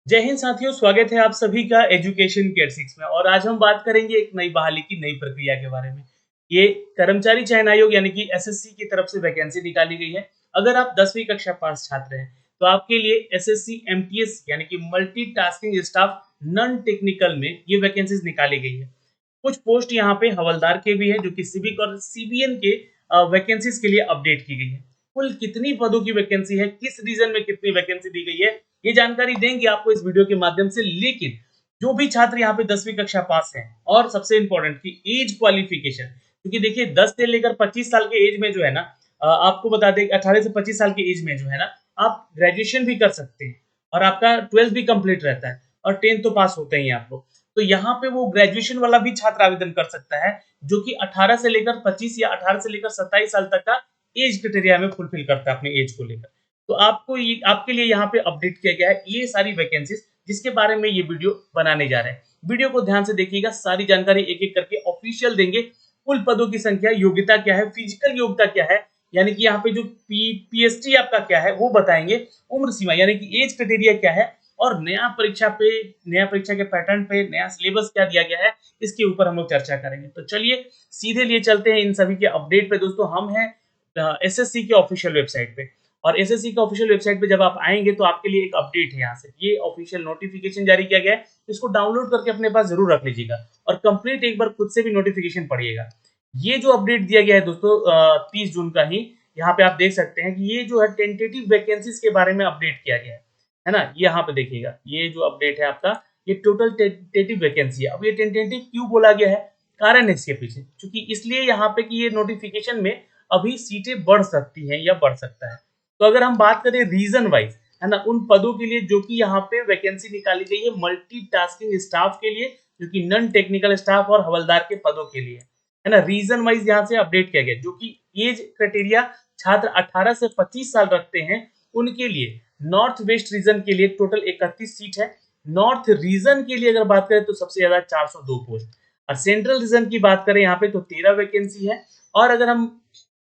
जय हिंद साथियों, स्वागत है आप सभी का एजुकेशन केयर 6 में। और आज हम बात करेंगे एक नई बहाली की नई प्रक्रिया के बारे में। ये कर्मचारी चयन आयोग यानी कि एसएससी की तरफ से वैकेंसी निकाली गई है। अगर आप 10वीं कक्षा पास छात्र हैं तो आपके लिए एसएससी एमटीएस यानी कि मल्टीटास्किंग स्टाफ नॉन टेक्निकल में ये वैकेंसीज निकाली गई है। कुछ पोस्ट यहाँ पे हवलदार के भी है जो कि सिविक और सीबीएन के वैकेंसीज के लिए अपडेट की गई है। कुल कितनी पदों की वैकेंसी है, किस रीजन में कितनी वैकेंसी दी गई है, ये जानकारी देंगे आपको इस वीडियो के माध्यम से। लेकिन जो भी छात्र यहाँ पे 10वीं कक्षा पास हैं और सबसे इंपॉर्टेंट की एज क्वालिफिकेशन, क्योंकि देखिए 10 से लेकर 25 साल के एज में जो है ना, आपको बता दें 18 से 25 साल के एज में जो है ना, आप ग्रेजुएशन भी कर सकते हैं और आपका 12th भी कंप्लीट रहता है और 10th तो पास होते ही आप लोग। तो यहाँ पे वो ग्रेजुएशन वाला भी छात्र आवेदन कर सकता है जो कि 18 से लेकर 25 या 18 से लेकर 27 साल तक का एज क्राइटेरिया में फुलफिल करता है अपने एज को लेकर। तो आपको ये आपके लिए यहाँ पे अपडेट किया गया है ये सारी वैकेंसीज जिसके बारे में ये वीडियो बनाने जा रहे हैं। वीडियो को ध्यान से देखिएगा, सारी जानकारी एक एक करके ऑफिशियल देंगे। कुल पदों की संख्या, योग्यता क्या है, फिजिकल योग्यता क्या है, यानी कि यहाँ पे जो पीएसटी आपका क्या है वो बताएंगे, उम्र सीमा यानी कि एज क्राइटेरिया क्या है, और नया परीक्षा के पैटर्न पे नया सिलेबस क्या दिया गया है, इसके ऊपर हम लोग चर्चा करेंगे। तो चलिए सीधे लिए चलते हैं इन सभी के अपडेट पे। दोस्तों हम हैं एसएससी के ऑफिशियल वेबसाइट पे, और एसएससी के ऑफिशियल वेबसाइट पे जब आप आएंगे तो आपके लिए एक अपडेट है। यहाँ से ये ऑफिशियल नोटिफिकेशन जारी किया गया है, इसको डाउनलोड करके अपने पास जरूर रख लीजिएगा और कंप्लीट एक बार खुद से भी नोटिफिकेशन पढ़िएगा। ये जो अपडेट दिया गया है दोस्तों 30 जून का ही, यहाँ पे आप देख सकते हैं कि ये जो है टेंटेटिव वैकेंसीज के बारे में अपडेट किया गया है ना। यहाँ पे देखिएगा ये जो अपडेट है आपका, ये टोटल टेंटेटिव वैकेंसी है। अब ये टेंटेटिव क्यों बोला गया है, कारण है इसके पीछे, क्योंकि इसलिए यहाँ पे कि ये नोटिफिकेशन में अभी सीटें बढ़ सकती हैं या बढ़ सकता है। तो अगर हम बात करें रीजन वाइज, है ना, उन पदों के लिए जो कि यहाँ पे वैकेंसी निकाली गई है मल्टीटास्किंग स्टाफ के लिए, जो कि नॉन टेक्निकल स्टाफ और हवलदार के पदों के लिए है ना, रीजन वाइज यहाँ से अपडेट किया गया। जो कि एज क्राइटेरिया छात्र 18 से 25 साल रखते हैं उनके लिए नॉर्थ वेस्ट रीजन के लिए टोटल 31 सीट है। नॉर्थ रीजन के लिए अगर बात करें तो सबसे ज्यादा 402 पोस्ट, और सेंट्रल रीजन की बात करें यहाँ पे तो 13 वैकेंसी है। और अगर हम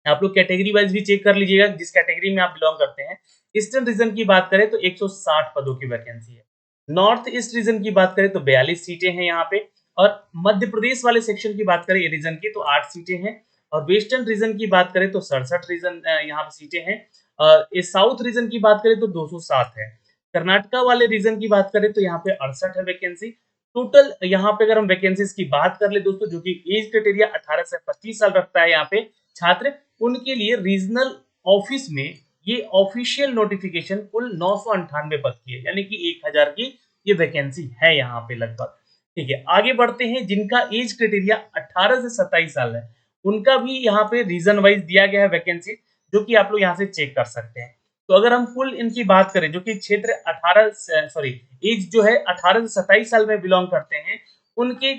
आप लोग कैटेगरी वाइज भी चेक कर लीजिएगा जिस कैटेगरी में आप बिलोंग करते हैं। ईस्टर्न रीजन की बात करें तो 160 पदों की वैकेंसी है। नॉर्थ ईस्ट रीजन की बात करें तो 42 सीटें हैं यहाँ पे। और मध्य प्रदेश वाले सेक्शन की बात करें ये रीजन की तो 8 सीटें हैं। और वेस्टर्न रीजन की बात करें तो 67 रीजन यहाँ पे सीटें हैं। इस साउथ रीजन की बात करें तो 207 है। कर्नाटका वाले रीजन की बात करें तो यहाँ पे 68 है वैकेंसी। टोटल यहाँ पे अगर हम वैकेंसीज की बात कर ले दोस्तों, जो कि एज क्राइटेरिया 18 से 25 साल रखता है यहाँ पे छात्र, उनके लिए रीजनल ऑफिस में ये ऑफिशियल नोटिफिकेशन कुल 998 पद की है, यानी कि 1000 की ये वैकेंसी है यहाँ पे लगभग। ठीक है, आगे बढ़ते हैं। जिनका एज क्राइटेरिया 18 से 27 साल है उनका भी यहाँ पे रीजन वाइज दिया गया है वैकेंसी, जो कि आप लोग यहाँ से चेक कर सकते हैं। तो अगर हम कुल इनकी बात करें जो कि क्षेत्र 18 सॉरी एज जो है 18 से 27 साल में बिलोंग करते हैं, उनके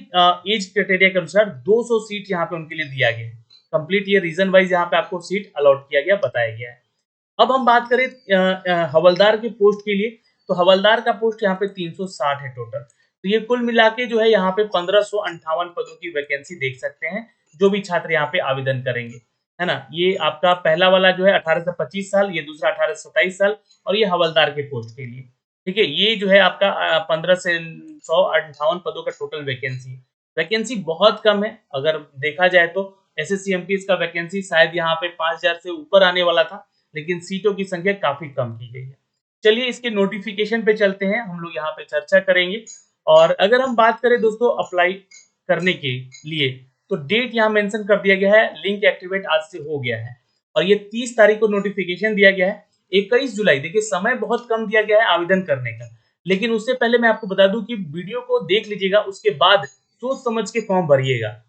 एज क्राइटेरिया के अनुसार 200 सीट यहाँ पे उनके लिए दिया गया है। कंप्लीट ये रीजन वाइज यहाँ पे आपको सीट अलॉट किया गया, बताया गया है। अब हम बात करें हवलदार के पोस्ट के लिए, तो हवलदार का पोस्ट यहाँ पे 360 है टोटल। तो ये कुल मिला के जो है यहाँ पे 1558 पदों की वैकेंसी देख सकते हैं जो भी छात्र यहाँ पे आवेदन करेंगे, है ना। ये आपका पहला वाला जो है 18 से 25 साल, ये दूसरा 18 से 27 साल, और ये हवलदार के पोस्ट के लिए। ठीक है, ये जो है आपका 15 से 158 पदों का टोटल वैकेंसी है। वैकेंसी बहुत कम है अगर देखा जाए तो। एसएससी एमटीएस का वैकेंसी शायद यहाँ पे 5000 से ऊपर आने वाला था, लेकिन सीटों की संख्या काफी कम की गई है। चलिए इसके नोटिफिकेशन पे चलते हैं, हम लोग यहाँ पे चर्चा करेंगे। और अगर हम बात करें दोस्तों अप्लाई करने के लिए, तो डेट यहाँ मेंशन कर दिया गया है, लिंक एक्टिवेट आज से हो गया है और ये 30 तारीख को नोटिफिकेशन दिया गया है। 21 जुलाई, देखिए समय बहुत कम दिया गया है आवेदन करने का, लेकिन उससे पहले मैं आपको बता दूं कि वीडियो को देख लीजिएगा, उसके बाद सोच समझ के फॉर्म भरिएगा।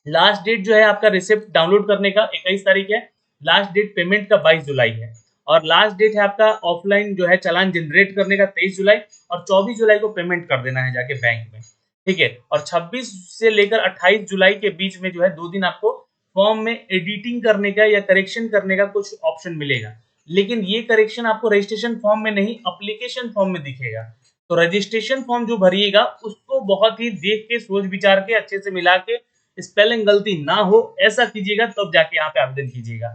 लास्ट डेट जो है आपका रिसिप्ट डाउनलोड करने का 21 तारीख है। लास्ट डेट पेमेंट का 22 जुलाई है। और लास्ट डेट है आपका ऑफलाइन जो है चालान जनरेट करने का 23 जुलाई, और 24 जुलाई को पेमेंट कर देना है जाके बैंक में। ठीक है, और 26 से लेकर 28 जुलाई के बीच में जो है 2 दिन आपको फॉर्म में एडिटिंग करने का या करेक्शन करने का कुछ ऑप्शन मिलेगा, लेकिन ये करेक्शन आपको रजिस्ट्रेशन फॉर्म में नहीं, एप्लीकेशन फॉर्म में दिखेगा। तो रजिस्ट्रेशन फॉर्म जो भरिएगा उसको बहुत ही देख के सोच विचार के अच्छे से मिला के, स्पेलिंग गलती ना हो ऐसा कीजिएगा, तब जाके यहाँ पे आवेदन कीजिएगा।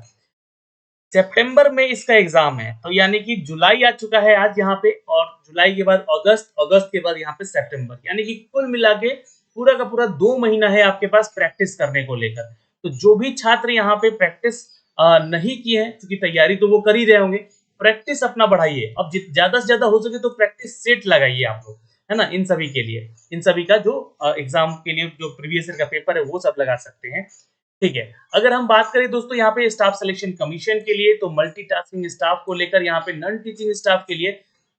सितंबर में इसका एग्जाम है, तो यानी कि जुलाई आ चुका है आज यहाँ पे, और जुलाई के बाद अगस्त, अगस्त के बाद यहाँ पे सितंबर, यानी कि कुल मिला के पूरा का पूरा 2 महीना है आपके पास प्रैक्टिस करने को लेकर। तो जो भी छात्र यहाँ पे प्रैक्टिस नहीं किए हैं, क्योंकि तैयारी तो वो कर ही रहे होंगे, प्रैक्टिस अपना बढ़ाइए। अब ज्यादा से ज्यादा हो सके तो प्रैक्टिस सेट लगाइए आप लोग, है ना, इन सभी के लिए, इन सभी का जो एग्जाम के लिए जो प्रीवियस ईयर का पेपर है वो सब लगा सकते हैं। ठीक है, अगर हम बात करें दोस्तों यहाँ पे स्टाफ सिलेक्शन कमीशन के लिए, तो मल्टीटास्किंग स्टाफ को लेकर यहाँ पे नॉन टीचिंग स्टाफ के लिए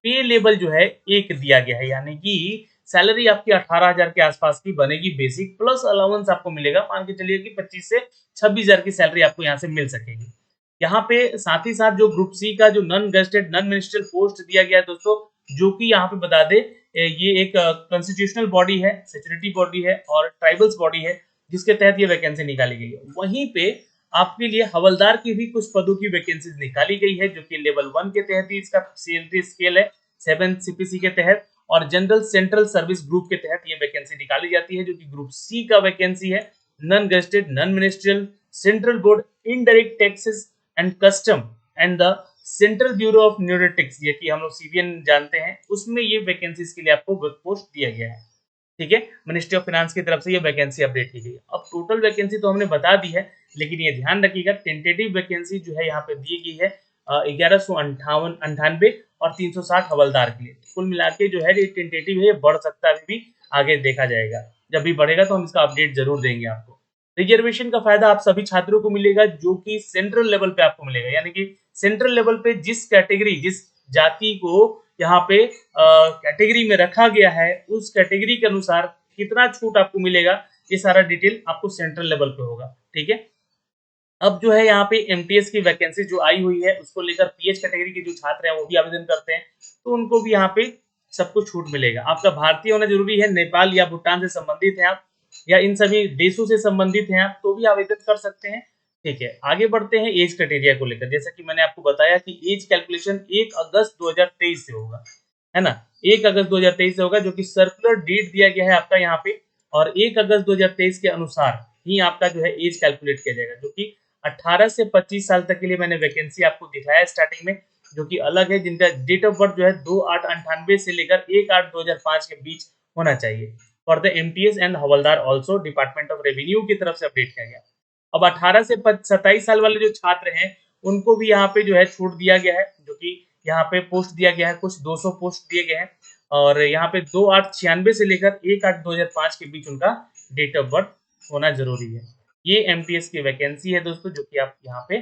पे लेवल जो है 1 दिया गया है, यानी कि सैलरी आपकी 18,000 के आसपास की बनेगी बेसिक, प्लस अलाउंस आपको मिलेगा, मान के चलिए कि 25 से 26,000 की सैलरी आपको यहाँ से मिल सकेगी। यहाँ पे साथ ही साथ जो ग्रुप सी का जो non gazetted non ministerial post दिया गया है दोस्तों, जो कि यहाँ पे बता दे, ये एक कॉन्स्टिट्यूशनल बॉडी है, सिक्योरिटी बॉडी है और ट्राइबल्स बॉडी है, जिसके तहत ये वैकेंसी निकाली गई है। वहीं पे आपके लिए हवलदार की भी कुछ पदों की वैकेंसीज निकाली गई है, जो कि लेवल 1 के तहत ही इसका सैलरी स्केल है 7 सीपीसी के तहत, और जनरल सेंट्रल सर्विस ग्रुप के तहत ये वैकेंसी निकाली जाती है, जो कि ग्रुप सी का वैकेंसी है, non gazetted non ministerial central board indirect taxes and custom and the central bureau of neurotics, ये कि हम लोग सीबीएन जानते हैं, उसमें ये वैकेंसीज के लिए आपको पोस्ट दिया गया है। ठीक है, मिनिस्ट्री ऑफ फाइनेंस की तरफ से ये वैकेंसी अपडेट की गई है। अब टोटल वैकेंसी तो हमने बता दी है, लेकिन ये ध्यान रखिएगा टेंटेटिव वैकेंसी जो है यहाँ पे दी गई है 1198 और 360 हवलदार के लिए। कुल मिला के जो है ये टेंटेटिव है, ये बढ़ सकता है, अभी भी आगे देखा जाएगा, जब भी बढ़ेगा तो हम इसका अपडेट जरूर देंगे आपको। रिजर्वेशन का फायदा आप सभी छात्रों को मिलेगा, जो कि सेंट्रल लेवल पे आपको मिलेगा, यानी कि सेंट्रल लेवल पे जिस कैटेगरी, जिस जाति को यहाँ पे कैटेगरी में रखा गया है, उस कैटेगरी के अनुसार कितना छूट आपको मिलेगा, ये सारा डिटेल आपको सेंट्रल लेवल पे होगा। ठीक है, अब जो है यहाँ पे एमटीएस की वैकेंसी जो आई हुई है, उसको लेकर पीएच कैटेगरी के जो छात्र हैं वो भी आवेदन करते हैं, तो उनको भी यहाँ पे सबको छूट मिलेगा। आपका भारतीय होना जरूरी है, नेपाल या भूटान से संबंधित है आप, या इन सभी देशों से संबंधित हैं आप, तो भी आवेदन कर सकते हैं। ठीक है, आगे बढ़ते हैं एज क्राइटेरिया को लेकर। जैसा कि मैंने आपको बताया कि एज कैलकुलेशन 1 अगस्त 2023 से होगा, है ना, 1 अगस्त 2023 से होगा, जो कि सर्कुलर डेट दिया गया है आपका यहाँ पे, और 1 अगस्त 2023 के अनुसार ही आपका जो है एज कैलकुलेट किया जाएगा, जो कि 18 से 25 साल तक के लिए मैंने वैकेंसी आपको दिखाया स्टार्टिंग में, जो कि अलग है, जिनका डेट ऑफ बर्थ जो है 2/8/98 से लेकर 1/8/2005 के बीच होना चाहिए। For the MTS and havildar also department of revenue की तरफ से अपडेट किया गया। अब 18 से 27 साल वाले जो छात्र हैं, उनको भी यहाँ पे जो है छूट दिया गया है, जो कि यहाँ पे पोस्ट दिया गया है, कुछ 200 पोस्ट दिए गए हैं, और यहाँ पे 2/8/96 से लेकर 1/8/2005 के बीच उनका डेट ऑफ बर्थ होना जरूरी है। ये एमटीएस की वैकेंसी है दोस्तों, जो कि आप यहाँ पे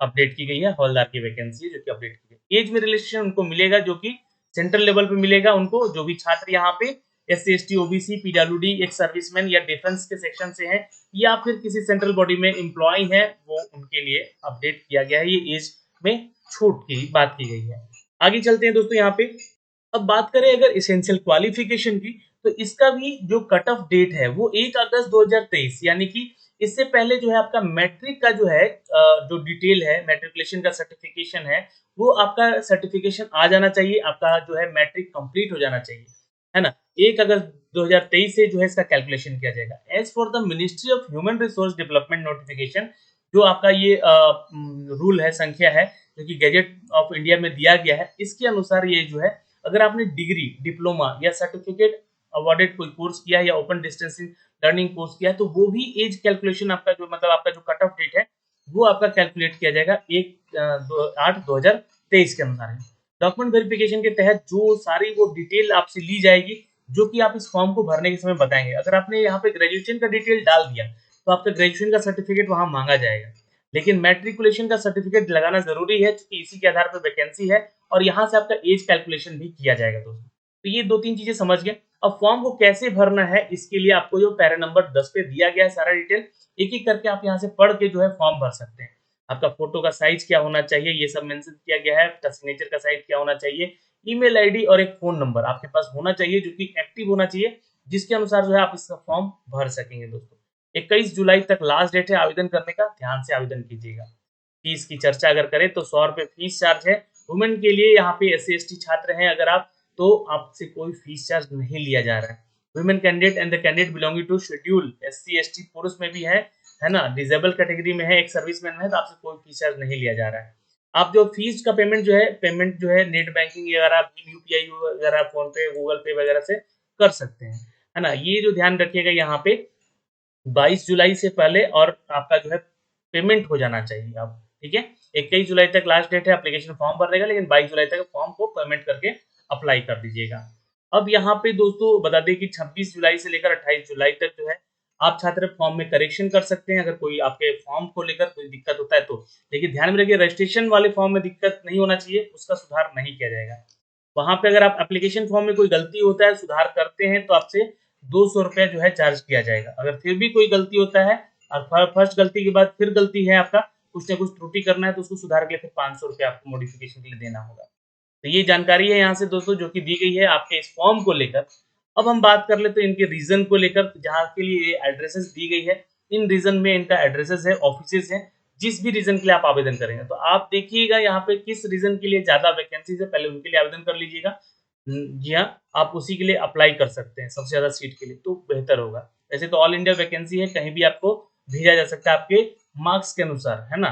अपडेट की गई है, हवलदार की वैकेंसी है जो कि अपडेट की गई। एज में रिलेशन उनको मिलेगा, जो कि सेंट्रल लेवल पे मिलेगा उनको, जो भी छात्र यहाँ पे एससी एसटी ओबीसी पीडब्ल्यूडी एक सर्विसमैन या डिफेंस के सेक्शन से हैं, या फिर किसी सेंट्रल बॉडी में एम्प्लॉय है, वो उनके लिए अपडेट किया गया है, ये एज में छूट की बात की गई है। आगे चलते हैं दोस्तों यहाँ पे। अब बात करें अगर इसेंशियल क्वालिफिकेशन की, तो इसका भी जो कट ऑफ डेट है वो 1 अगस्त 2023, यानी कि इससे पहले जो है आपका मैट्रिक का जो है जो डिटेल है, मैट्रिकुलेशन का सर्टिफिकेशन है, वो आपका सर्टिफिकेशन आ जाना चाहिए, आपका जो है मैट्रिक कंप्लीट हो जाना चाहिए, है ना। 1 अगस्त 2023 से जो है इसका कैलकुलेशन किया जाएगा। As for the ministry of human resource development notification, जो आपका ये रूल है, संख्या है, जो कि गैजेट ऑफ इंडिया में दिया गया है, इसके अनुसार ये जो है, अगर आपने डिग्री, डिप्लोमा या सर्टिफिकेट अवॉर्डेड कोई कोर्स किया है या ओपन डिस्टेंसिंग लर्निंग कोर्स किया है, तो वो भी एज कैलकुलेशन आपका जो, मतलब आपका जो कट ऑफ डेट है, वो आपका कैलकुलेट किया जाएगा 1/8/2023 के अनुसार। डॉक्यूमेंट वेरिफिकेशन के तहत जो सारी वो डिटेल आपसे ली जाएगी, जो कि आप इस फॉर्म को भरने के समय बताएंगे। अगर आपने यहाँ पे ग्रेजुएशन का डिटेल डाल दिया, तो आपका ग्रेजुएशन का सर्टिफिकेट वहां मांगा जाएगा, लेकिन मैट्रिकुलेशन का सर्टिफिकेट लगाना जरूरी है, क्योंकि इसी के आधार पर वैकेंसी है, और यहाँ से आपका एज कैलकुलेशन भी किया जाएगा दोस्तों। तो ये 2-3 चीजें समझ गए। अब फॉर्म को कैसे भरना है, इसके लिए आपको जो पैरा नंबर 10 पे दिया गया है सारा डिटेल, एक एक करके आप यहाँ से पढ़ के जो है फॉर्म भर सकते हैं। आपका फोटो का साइज क्या होना चाहिए, ये सब मेंशन किया गया है। आपका सिग्नेचर का साइज क्या होना चाहिए, ईमेल आईडी और एक फोन नंबर आपके पास होना चाहिए, जो कि एक्टिव होना चाहिए, जिसके अनुसार जो है आप इसका फॉर्म भर सकेंगे दोस्तों। 21 जुलाई तक लास्ट डेट है आवेदन करने का, ध्यान से आवेदन कीजिएगा। फीस की चर्चा अगर करें तो 100 रुपए फीस चार्ज है। वुमेन के लिए यहाँ पे एससी एसटी छात्र हैं अगर आप, तो आपसे कोई फीस चार्ज नहीं लिया जा रहा है। Women candidate and the candidate belonging to schedule SC ST पुरुष में भी है ना, डिजेबल कैटेगरी में है, एक सर्विसमैन में है, तो आपसे कोई फीस चार्ज नहीं लिया जा रहा है। आप जो फीस का पेमेंट जो है नेट बैंकिंग वगैरह, यूपीआई वगैरह, फोन पे, गूगल पे वगैरह से कर सकते हैं, है ना। ये जो ध्यान रखिएगा यहाँ पे 22 जुलाई से पहले और आपका जो है पेमेंट हो जाना चाहिए अब, ठीक है। 21 जुलाई तक लास्ट डेट है एप्लीकेशन फॉर्म भरने का, लेकिन 22 जुलाई तक फॉर्म को पेमेंट करके अप्लाई कर दीजिएगा। अब यहाँ पे दोस्तों बता दें कि 26 जुलाई से लेकर 28 जुलाई तक जो है आप छात्र फॉर्म में करेक्शन कर सकते हैं, अगर कोई आपके फॉर्म को लेकर कोई दिक्कत होता है तो। लेकिन ध्यान में रखिए रजिस्ट्रेशन वाले फॉर्म में दिक्कत नहीं होना चाहिए, उसका सुधार नहीं किया जाएगा। वहां पे अगर आप एप्लीकेशन फॉर्म में कोई गलती होता है, सुधार करते हैं, तो आपसे 200 रुपया जो है चार्ज किया जाएगा। अगर फिर भी कोई गलती होता है और फर्स्ट गलती के बाद फिर गलती है आपका, कुछ ना कुछ त्रुटि करना है, तो उसको सुधार के लिए फिर 500 रुपया आपको मॉडिफिकेशन के लिए देना होगा। तो ये जानकारी है यहाँ से दोस्तों जो कि दी गई है आपके इस फॉर्म को लेकर। अब हम बात कर लेते हैं इनके रीजन को लेकर, जहाँ के लिए एड्रेसेस दी गई है। इन रीजन में इनका एड्रेसेस है, ऑफिसेज है, जिस भी रीजन के लिए आप आवेदन करेंगे। तो आप देखिएगा यहाँ पे किस रीजन के लिए ज्यादा वैकेंसीज है, पहले उनके लिए आवेदन कर लीजिएगा। जी हाँ, आप उसी के लिए अप्लाई कर सकते हैं, सबसे ज्यादा सीट के लिए तो बेहतर होगा। वैसे तो ऑल इंडिया वैकेंसी है, कहीं भी आपको भेजा जा सकता है आपके मार्क्स के अनुसार, है ना।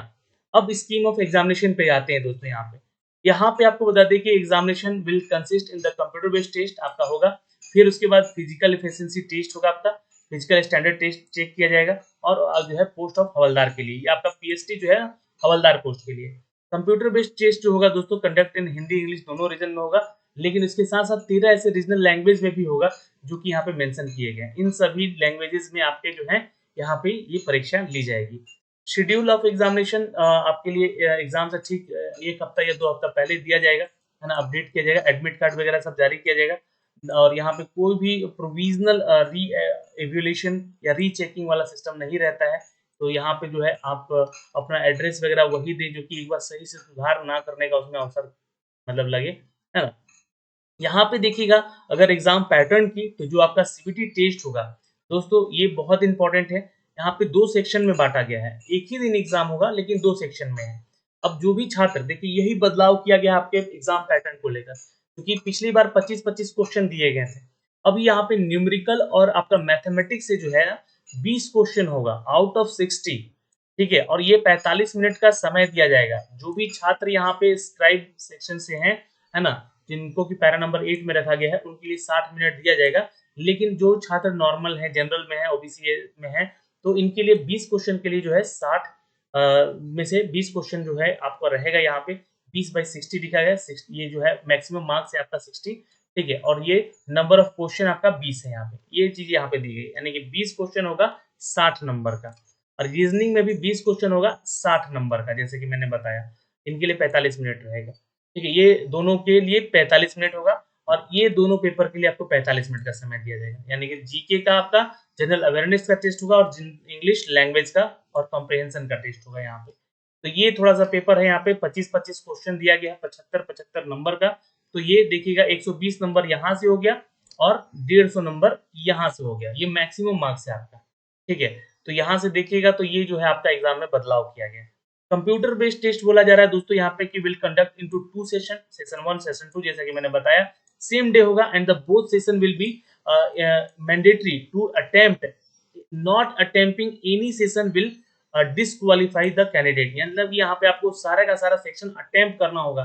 अब स्कीम ऑफ एग्जामिनेशन पे आते हैं दोस्तों। यहाँ पे आपको बता दें कि examination will consist in the computer based test आपका होगा। फिर उसके बाद फिजिकल एफिशिएंसी टेस्ट होगा आपका, फिजिकल स्टैंडर्ड टेस्ट चेक किया जाएगा। और जो है पोस्ट ऑफ हवलदार के लिए, ये आपका पीएसटी जो है हवलदार पोस्ट के लिए। कंप्यूटर बेस्ड टेस्ट जो होगा दोस्तों कंडक्ट इन हिंदी इंग्लिश दोनों रीजन में होगा, लेकिन इसके साथ साथ 13 ऐसे रीजनल लैंग्वेज में भी होगा जो कि यहाँ पे मेंशन किए गए हैं। इन सभी लैंग्वेजेस में आपके जो है यहाँ पे ये परीक्षा ली जाएगी। शेड्यूल ऑफ एग्जामिनेशन आपके लिए एग्जाम से ठीक 1 हफ्ता या 2 हफ्ता पहले दिया जाएगा, है ना, अपडेट किया जाएगा, एडमिट कार्ड वगैरह सब जारी किया जाएगा। और यहाँ पे कोई भी प्रोविजनल री एवल्यूशन या रीचेकिंग वाला सिस्टम नहीं रहता है। तो यहाँ पे जो है आप अपना एड्रेस वगैरह वही दें जो कि एक बार सही से सुधार ना करने का उसमें अवसर मतलब लगे, है ना। यहाँ पे देखिएगा अगर एग्जाम पैटर्न की, तो जो आपका सीबीटी टेस्ट होगा दोस्तों ये बहुत इंपॉर्टेंट है। यहाँ पे 2 सेक्शन में बांटा गया है, एक ही दिन एग्जाम होगा लेकिन 2 सेक्शन में है। अब जो भी छात्र, देखिए यही बदलाव किया गया आपके एग्जाम पैटर्न को लेकर, क्योंकि पिछली बार 25-25 क्वेश्चन दिए गए थे। अब यहाँ पे न्यूमेरिकल और आपका मैथमेटिक्स से जो है 20 क्वेश्चन होगा आउट ऑफ 60, ठीक है। और ये 45 मिनट का समय दिया जाएगा। जो भी छात्र यहाँ पे स्क्राइब सेक्शन से हैं, है ना, जिनको कि पैरा नंबर 8 में रखा गया है, उनके लिए 60 मिनट दिया जाएगा। लेकिन जो छात्र नॉर्मल है, जनरल में है, ओबीसी में है, तो इनके लिए 20 क्वेश्चन के लिए जो है 60 में से 20 क्वेश्चन जो है आपका रहेगा यहाँ पे। 20/60 लिखा गया, ये जो है मैक्सिमम मार्क्स है आपका 60, ठीक है। और ये नंबर ऑफ क्वेश्चन आपका 20 है यहाँ पे, ये चीज यहाँ पे दी गई, यानी कि 20 क्वेश्चन होगा 60 नंबर का। और रीजनिंग में भी 20 क्वेश्चन होगा 60 नंबर का, जैसे कि मैंने बताया। इनके लिए 45 मिनट रहेगा, ठीक है। ये दोनों के लिए 45 मिनट होगा, और ये दोनों पेपर के लिए आपको 45 मिनट का समय दिया जाएगा। यानी कि जीके का आपका जनरल अवेयरनेस का टेस्ट होगा, और इंग्लिश लैंग्वेज का और कॉम्प्रिहेंशन का टेस्ट होगा यहाँ पे। तो ये थोड़ा सा पेपर है, यहाँ पे 25-25 क्वेश्चन दिया गया है, 75-75 नंबर का। तो ये देखिएगा 120 नंबर यहाँ से हो गया, और 150 नंबर यहाँ से हो गया। ये मैक्सिमम मार्क्स है आपका, ठीक है। तो यहाँ से देखिएगा तो ये जो है आपका एग्जाम में बदलाव किया गया है। कंप्यूटर बेस्ड टेस्ट बोला जा रहा है दोस्तों यहाँ पे कि will conduct into 2 session, session 1 session 2, जैसा कि मैंने बताया सेम डे होगा। And the both session will be mandatory to attempt, not attempting any session will disqualify the candidate. मतलब यहाँ पे आपको सारा का सारा सेक्शन अटेम्प्ट करना होगा।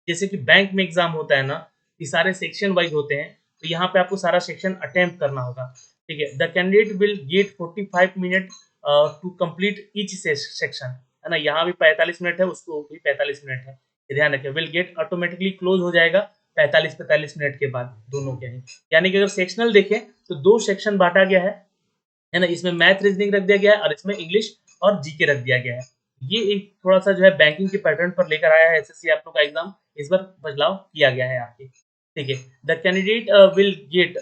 जैसे कि बैंक में एग्जाम होता है ना, ये सारे सेक्शन वाइज होते हैं, तो यहाँ पे आपको सारा सेक्शन अटेम्प्ट करना होगा, ठीक है। The candidate will get 45 minute to complete each section, है ना। यहाँ भी 45 मिनट है, उसको भी 45 मिनट है, ये ध्यान रखें। विल गेट ऑटोमेटिकली क्लोज हो जाएगा 45 मिनट के बाद दोनों के ही। यानी कि अगर सेक्शनल देखें तो 2 सेक्शन बांटा गया है ना। इसमें मैथ रीजनिंग रख दिया गया है, और इसमें इंग्लिश और जीके रख दिया गया है। ये एक थोड़ा सा जो है बैंकिंग के पैटर्न पर लेकर आया है एसएससी आप लोग का एग्जाम, इस बार बदलाव किया गया है आपके, ठीक है। The candidate will get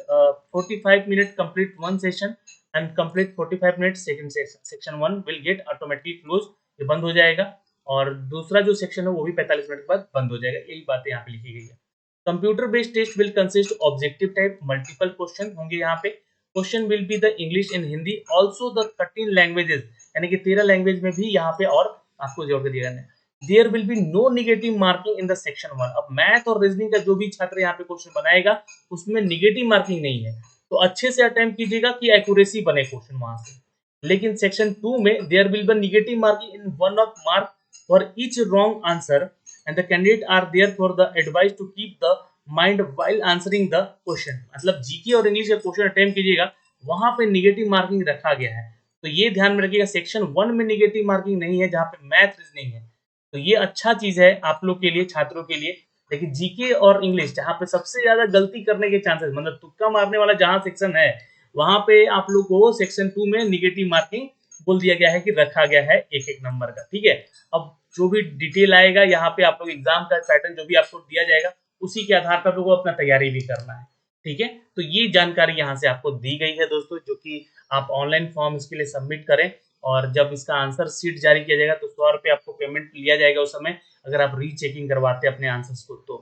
45 minute complete one session, and complete 45 minute second section 1 will get automatically close, ये बंद हो जाएगा। और दूसरा जो सेक्शन है वो भी 45 मिनट के बाद बंद हो जाएगा। यही बातें यहाँ पे लिखी गई है। Computer based test will consist objective type, multiple question होंगे यहाँ पे। Question will be the English in Hindi also the 13 languages, यानी कि 13 लैंग्वेज में भी यहाँ पे और आपको जोड़ के दिया गया है। There will be no negative marking in the section 1। अब मैथ और रीजनिंग का जो भी छात्र यहाँ पे क्वेश्चन बनाएगा उसमें नेगेटिव मार्किंग नहीं है, तो अच्छे से अटेम्प्ट कीजिएगा कि एक्यूरेसी बने क्वेश्चन वहां से। लेकिन सेक्शन 2 में there will be negative marking in one of mark for each wrong answer and the candidate are there for the advice to keep the mind while answering the question. मतलब GK और English का question attempt कीजिएगा, वहां पे negative marking रखा गया है, तो ये ध्यान में रखिएगा। सेक्शन 1 में निगेटिव मार्किंग नहीं है, जहाँ पे मैथ रीजनिंग है, तो ये अच्छा चीज है आप लोग के लिए, छात्रों के लिए। लेकिन जीके और इंग्लिश जहाँ पे सबसे ज्यादा गलती करने के चांसेस, मतलब तुक्का मारने वाला जहाँ सेक्शन है, वहां पे आप लोग को सेक्शन 2 में निगेटिव मार्किंग बोल दिया गया है कि रखा गया है एक एक नंबर का। ठीक है, अब जो भी डिटेल आएगा यहाँ पे आप लोग एग्जाम का पैटर्न जो भी आपको दिया जाएगा, उसी के आधार पर आप लोग को अपना तैयारी भी करना है। ठीक है, तो ये जानकारी यहाँ से आपको दी गई है दोस्तों, जो कि आप ऑनलाइन फॉर्म इसके लिए सबमिट करें, और जब इसका आंसर शीट जारी किया जाएगा तो 100 रुपये आपको पेमेंट लिया जाएगा उस समय, अगर आप रीचेकिंग करवाते हैं अपने आंसर्स को तो।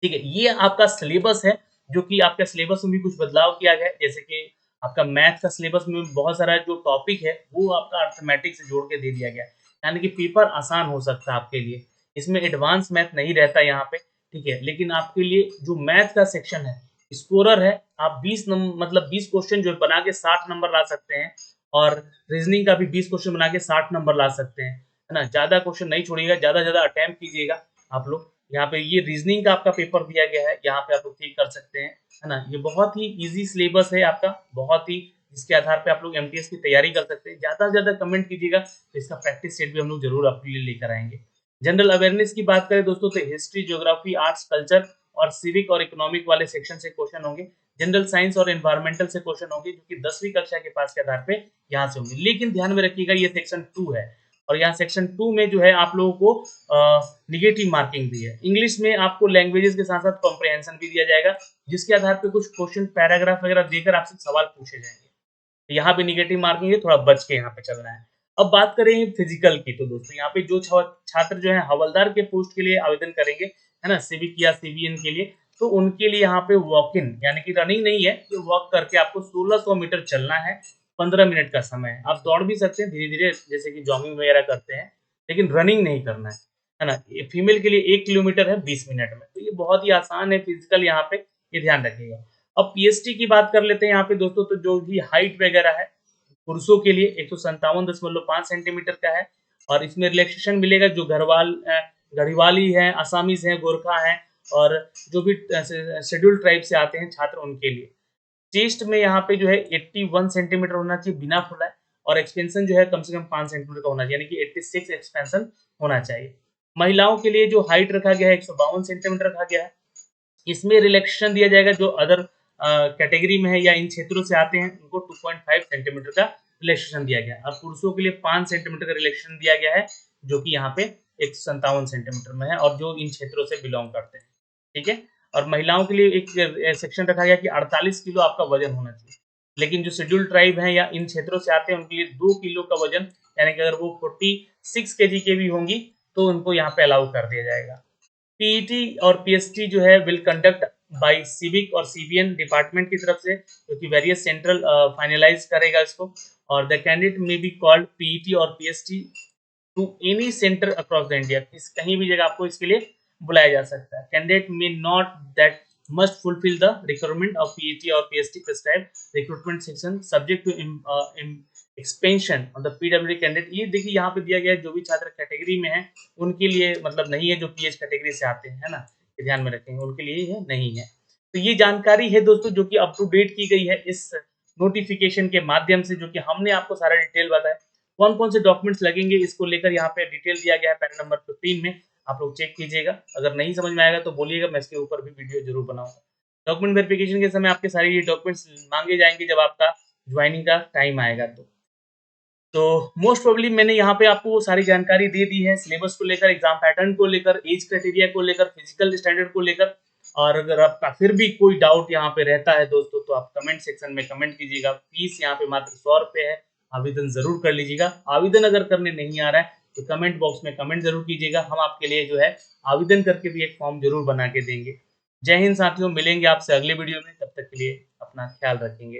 ठीक है, ये आपका सिलेबस है, जो कि आपका सिलेबस में भी कुछ बदलाव किया गया है, जैसे कि आपका मैथ का सिलेबस में बहुत सारा जो टॉपिक है वो आपका अर्थमेटिक से जोड़ के दे दिया गया है, यानी कि पेपर आसान हो सकता है आपके लिए। इसमें एडवांस मैथ नहीं रहता यहाँ पे। ठीक है, लेकिन आपके लिए जो मैथ का सेक्शन है, स्कोरर है, आप 20 नंबर मतलब 20 क्वेश्चन जो बना के 60 नंबर ला सकते हैं, और रीजनिंग का भी 20 क्वेश्चन बना के 60 नंबर ला सकते हैं, है ना। ज्यादा क्वेश्चन नहीं छोड़िएगा, ज्यादा ज्यादा अटेम्प्ट कीजिएगा आप लोग। यहाँ पे ये रीजनिंग का आपका पेपर दिया गया है, यहाँ पे आप लोग ठीक कर सकते हैं, है ना। ये बहुत ही इजी सिलेबस है आपका, बहुत ही, जिसके आधार पे आप लोग एमटीएस की तैयारी कर सकते हैं। ज्यादा से ज्यादा कमेंट कीजिएगा, तो इसका प्रैक्टिस सेट भी हम लोग जरूर आपके लिए लेकर आएंगे। जनरल अवेयरनेस की बात करें दोस्तों, तो हिस्ट्री, ज्योग्राफी, आर्ट्स, कल्चर और सिविक और इकोनॉमिक वाले सेक्शन से क्वेश्चन होंगे। जनरल साइंस और एनवायरमेंटल से क्वेश्चन होंगे, जो कि 10वीं कक्षा के पास के आधार पे यहाँ से होंगे। लेकिन ध्यान में रखिएगा, ये सेक्शन 2 है, और यहाँ सेक्शन 2 में जो है आप लोगों को निगेटिव मार्किंग भी है। इंग्लिश में आपको लैंग्वेजेस के साथ साथ कॉम्प्रिहेंशन भी दिया जाएगा, जिसके आधार पे कुछ क्वेश्चन पैराग्राफ वगैरह देकर आपसे सवाल पूछे जाएंगे। तो यहाँ पे निगेटिव मार्किंग है, थोड़ा बच के यहाँ पे चलना है। अब बात करें फिजिकल की, तो दोस्तों यहाँ पे जो छात्र जो है हवलदार के पोस्ट के लिए आवेदन करेंगे, है ना, सिविक या सीवीएन के लिए, तो उनके लिए यहाँ पे वॉक इन यानी कि रनिंग नहीं है, ये वॉक करके आपको 1600 मीटर चलना है, 15 मिनट का समय है। आप दौड़ भी सकते हैं धीरे धीरे, जैसे कि जॉगिंग वगैरह करते हैं, लेकिन रनिंग नहीं करना है ना। फीमेल के लिए 1 किलोमीटर है 20 मिनट में, तो ये बहुत ही आसान है फिजिकल, यहाँ पे ये ध्यान रखिएगा। अब पीएसटी की बात कर लेते हैं यहाँ पे दोस्तों, तो जो भी हाइट वगैरह है पुरुषों के लिए 157.5 सेंटीमीटर का है, और इसमें रिलैक्सेशन मिलेगा जो गढ़वाली है, असामीज है, गोरखा है, और जो भी शेड्यूल ट्राइब से आते हैं छात्र, उनके लिए। चेस्ट में यहाँ पे जो है 81 सेंटीमीटर होना चाहिए बिना फुलाए, और एक्सपेंशन जो है कम से कम 5 सेंटीमीटर का होना चाहिए, यानी कि 86 एक्सपेंशन होना चाहिए। महिलाओं के लिए जो हाइट रखा गया है 152 सेंटीमीटर रखा गया है। इसमें रिलैक्सेशन दिया जाएगा जो अदर कैटेगरी में है या इन क्षेत्रों से आते हैं, उनको 2.5 सेंटीमीटर का रिलैक्सेशन दिया गया है। और पुरुषों के लिए 5 सेंटीमीटर का रिलैक्सेशन दिया गया है, जो कि यहाँ पे 157 सेंटीमीटर में है, और जो इन क्षेत्रों से बिलोंग करते हैं। ठीक है, और महिलाओं के लिए एक सेक्शन रखा गया कि 48 किलो आपका वजन होना चाहिए, लेकिन जो शेड्यूल ट्राइब है या इन क्षेत्रों से आते हैं, उनके लिए 2 किलो का वजन, यानी कि अगर वो 46 केजी के भी होंगी तो उनको यहाँ पे अलाउ कर दिया जाएगा। पीईटी और पीएसटी जो है विल कंडक्ट बाय सिविक और सीबीएन डिपार्टमेंट की तरफ से, क्योंकि वेरियस सेंट्रल फाइनलाइज करेगा इसको, और the candidate may be called PET और PST to any centre across the India, किस कहीं भी जगह आपको इसके लिए बुलाया जा सकता है। Candidate may not that must fulfil the requirement of PET और PST prescribe recruitment section subject to expansion on the PWD candidate. ये देखिए यहाँ पे दिया गया है, जो भी छात्र कैटेगरी में है उनके लिए मतलब नहीं है, जो पीएच कैटेगरी से आते हैं, है ना, ये ध्यान में रखेंगे, उनके लिए है नहीं है। तो ये जानकारी है दोस्तों, जो कि अप टू डेट की गई है इस नोटिफिकेशन के माध्यम से, जो कि हमने आपको सारा डिटेल बताया। कौन कौन से डॉक्यूमेंट्स लगेंगे इसको लेकर यहाँ पे डिटेल दिया गया है पैरा नंबर 15 में, आप लोग चेक कीजिएगा। अगर नहीं समझ में आएगा तो बोलिएगा, मैं इसके ऊपर भी वीडियो जरूर बनाऊंगा। डॉक्यूमेंट वेरिफिकेशन के समय आपके सारे ये डॉक्यूमेंट्स मांगे जाएंगे जब आपका ज्वाइनिंग का टाइम आएगा। तो मोस्ट प्रोबेबली मैंने यहाँ पे आपको वो सारी जानकारी दे दी है, सिलेबस को लेकर, एग्जाम पैटर्न को लेकर, एज क्राइटेरिया को लेकर, फिजिकल स्टैंडर्ड को लेकर। और अगर आपका फिर भी कोई डाउट यहाँ पे रहता है दोस्तों, तो आप कमेंट सेक्शन में कमेंट कीजिएगा। फीस यहाँ पे मात्र 100 रुपये है, आवेदन जरूर कर लीजिएगा। आवेदन अगर करने नहीं आ रहा है तो कमेंट बॉक्स में कमेंट जरूर कीजिएगा, हम आपके लिए जो है आवेदन करके भी एक फॉर्म जरूर बना के देंगे। जय हिंद साथियों, मिलेंगे आपसे अगले वीडियो में, तब तक के लिए अपना ख्याल रखेंगे।